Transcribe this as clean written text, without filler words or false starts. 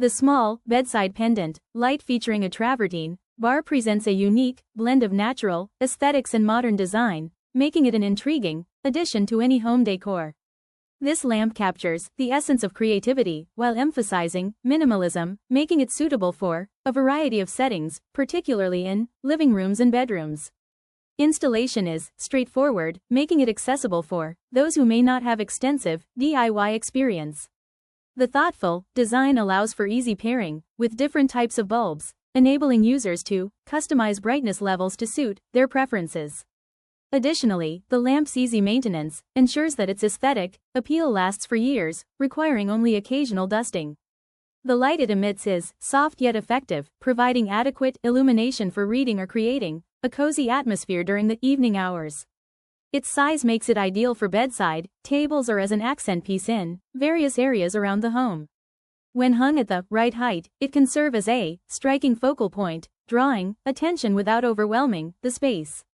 The Small Bedside Pendant Light featuring a travertine bar presents a unique blend of natural aesthetics and modern design, making it an intriguing addition to any home decor. This lamp captures the essence of creativity while emphasizing minimalism, making it suitable for a variety of settings, particularly in living rooms and bedrooms. Installation is straightforward, making it accessible for those who may not have extensive DIY experience. The thoughtful design allows for easy pairing with different types of bulbs, enabling users to customize brightness levels to suit their preferences. Additionally, the lamp's easy maintenance ensures that its aesthetic appeal lasts for years, requiring only occasional dusting. The light it emits is soft yet effective, providing adequate illumination for reading or creating a cozy atmosphere during the evening hours. Its size makes it ideal for bedside tables or as an accent piece in various areas around the home. When hung at the right height, it can serve as a striking focal point, drawing attention without overwhelming the space.